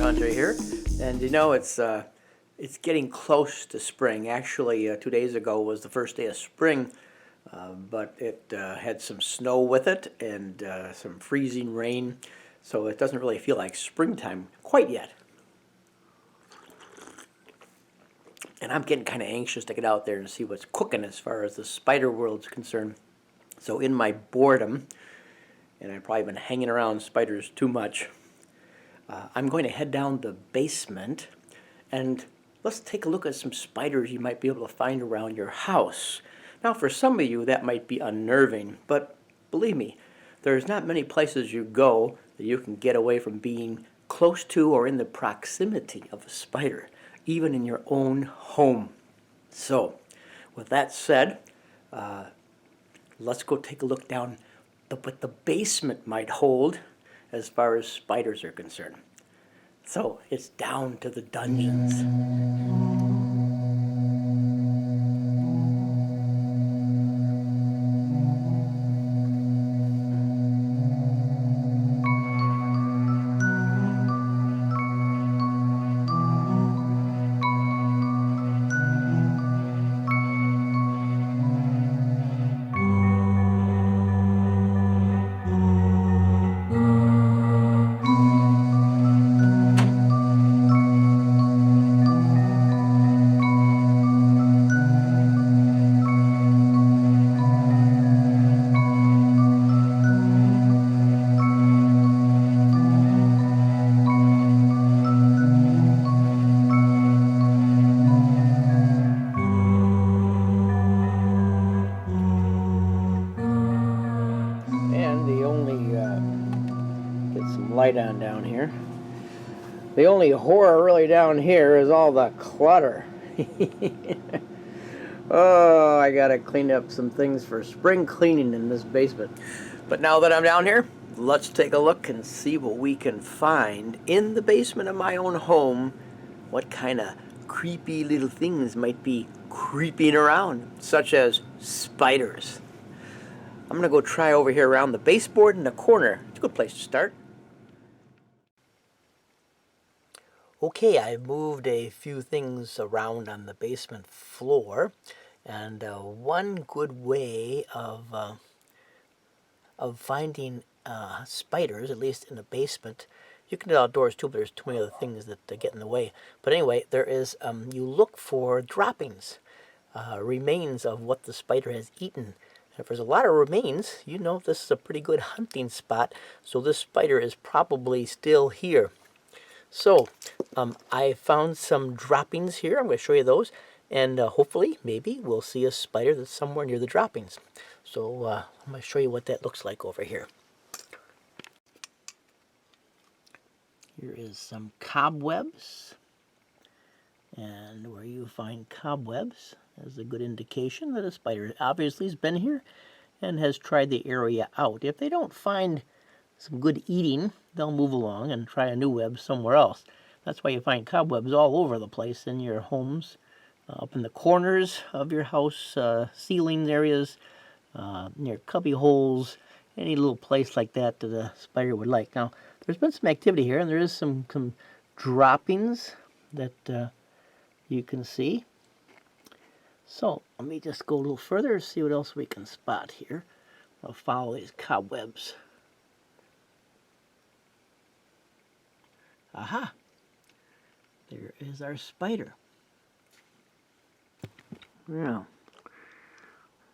Hunter here, and you know it's getting close to spring. Actually, 2 days ago was the first day of spring, but it had some snow with it and some freezing rain, so it doesn't really feel like springtime quite yet. And I'm getting kind of anxious to get out there and see what's cooking as far as the spider world's concerned. So in my boredom, and I've probably been hanging around spiders too much, I'm going to head down the basement and let's take a look at some spiders you might be able to find around your house. Now, for some of you, that might be unnerving, but believe me, there's not many places you go that you can get away from being close to or in the proximity of a spider, even in your own home. So, with that said, let's go take a look down what the basement might hold as far as spiders are concerned. So it's down to the dungeons. And the only, get some light on down here. The only horror really down here is all the clutter. Oh, I gotta clean up some things for spring cleaning in this basement. But now that I'm down here, let's take a look and see what we can find in the basement of my own home. What kind of creepy little things might be creeping around, such as spiders. I'm gonna go try over here around the baseboard in the corner. It's a good place to start. Okay, I moved a few things around on the basement floor, and one good way of finding spiders, at least in the basement, you can do it outdoors too, but there's too many other things that get in the way. But anyway, there is, you look for droppings, remains of what the spider has eaten. If there's a lot of remains, you know this is a pretty good hunting spot, so this spider is probably still here. So, I found some droppings here. I'm going to show you those, and hopefully, maybe, we'll see a spider that's somewhere near the droppings. So, I'm going to show you what that looks like over here. Here is some cobwebs, and where you find cobwebs is a good indication that a spider obviously has been here and has tried the area out. If they don't find some good eating, they'll move along and try a new web somewhere else. That's why you find cobwebs all over the place in your homes, up in the corners of your house, ceiling areas, near cubby holes, any little place like that that a spider would like. Now, there's been some activity here, and there is some droppings that you can see. So, let me just go a little further and see what else we can spot here. I'll follow these cobwebs. Aha! There is our spider. Now,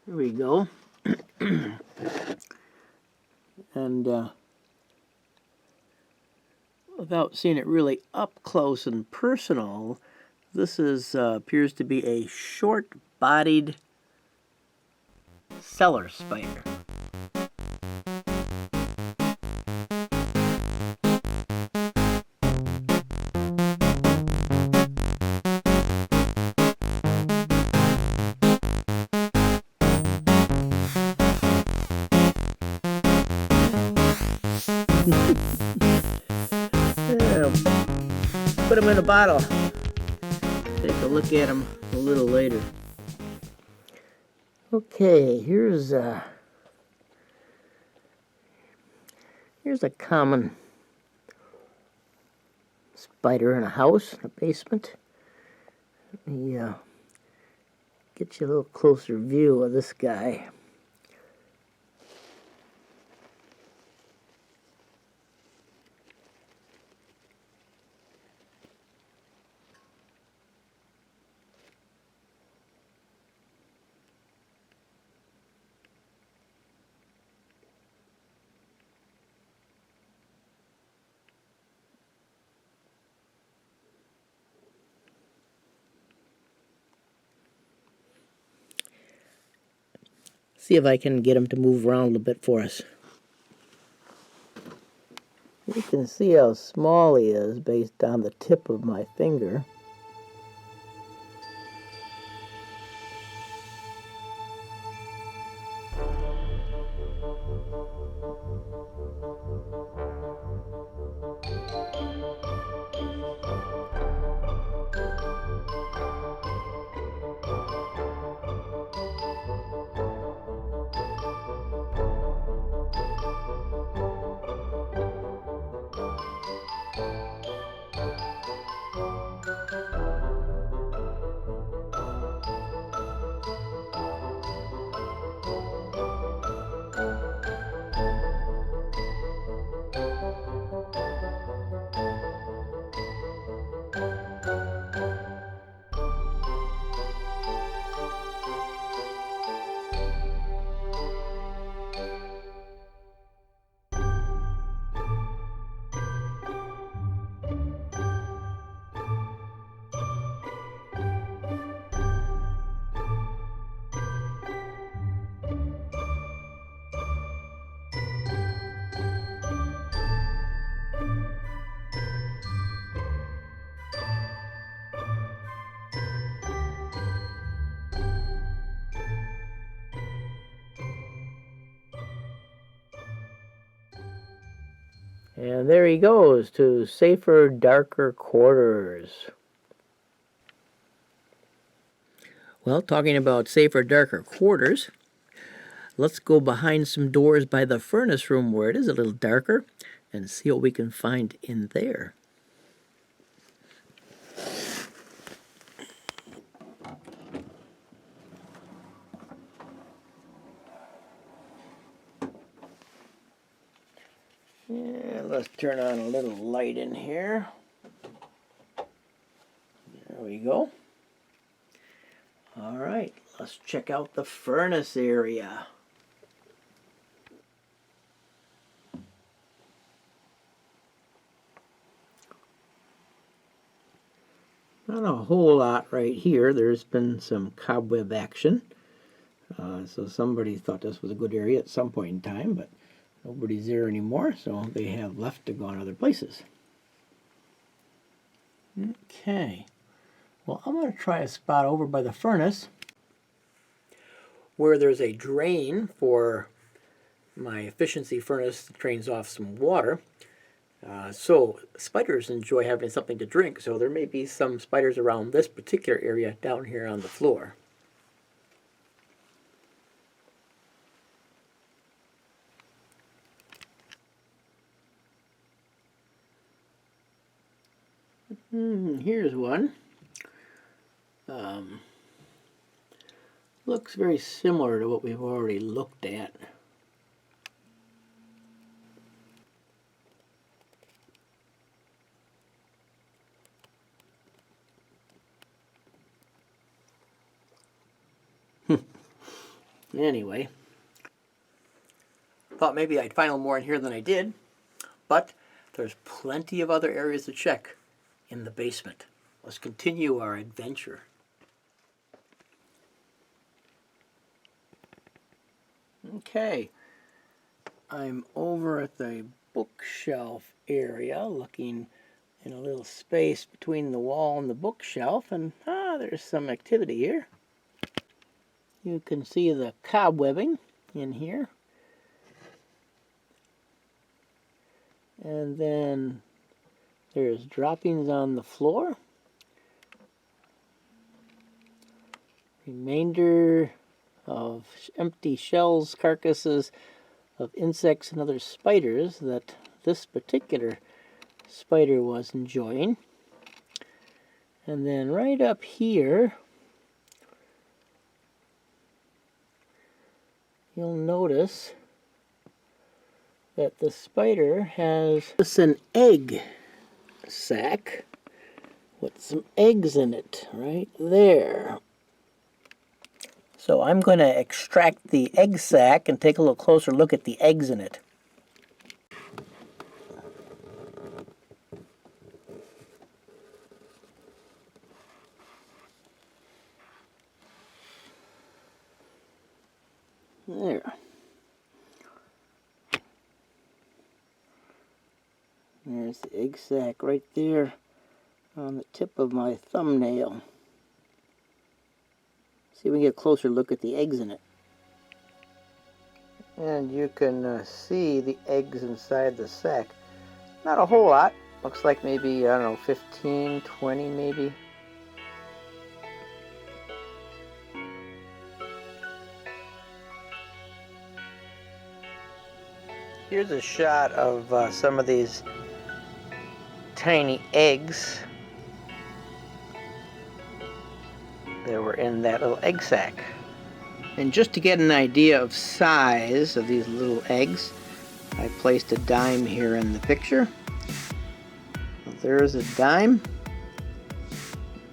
here we go. And without seeing it really up close and personal, this is appears to be a short-bodied cellar spider. Put them in a bottle. Take a look at them a little later. Okay, here's a common spider in a house in a basement. Let me get you a little closer view of this guy. See if I can get him to move around a little bit for us. You can see how small he is based on the tip of my finger. And there he goes to safer, darker quarters. Well, talking about safer, darker quarters, let's go behind some doors by the furnace room where it is a little darker and see what we can find in there. Yeah, let's turn on a little light in here. There we go. All right, let's check out the furnace area. Not a whole lot right here. There's been some cobweb action. So somebody thought this was a good area at some point in time, but nobody's there anymore, so they have left to go on other places. Okay. Well, I'm going to try a spot over by the furnace where there's a drain for my efficiency furnace that drains off some water. So spiders enjoy having something to drink, so there may be some spiders around this particular area down here on the floor. Here's one. Looks very similar to what we've already looked at. Anyway, thought maybe I'd find a little more in here than I did, but there's plenty of other areas to check in the basement. Let's continue our adventure. Okay, I'm over at the bookshelf area looking in a little space between the wall and the bookshelf, and there's some activity here. You can see the cobwebbing in here. And then there's droppings on the floor. Remainder of empty shells, carcasses of insects and other spiders that this particular spider was enjoying. And then right up here, you'll notice that the spider has an egg sac with some eggs in it right there. So I'm going to extract the egg sac and take a little closer look at the eggs in it. There. There's the egg sac right there on the tip of my thumbnail. See if we can get a closer look at the eggs in it. And you can see the eggs inside the sac. Not a whole lot. Looks like maybe, I don't know, 15, 20 maybe. Here's a shot of some of these tiny eggs that were in that little egg sac. And just to get an idea of size of these little eggs, I placed a dime here in the picture. There's a dime.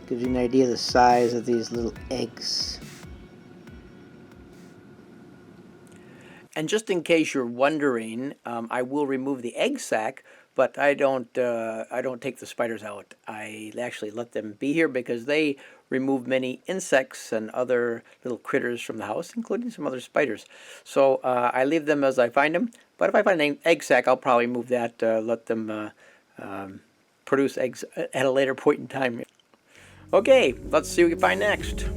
Gives you an idea of the size of these little eggs. And just in case you're wondering, I will remove the egg sac, but I don't take the spiders out. I actually let them be here because they remove many insects and other little critters from the house, including some other spiders. So I leave them as I find them. But if I find an egg sac, I'll probably move that, let them produce eggs at a later point in time. Okay, let's see what we can find next.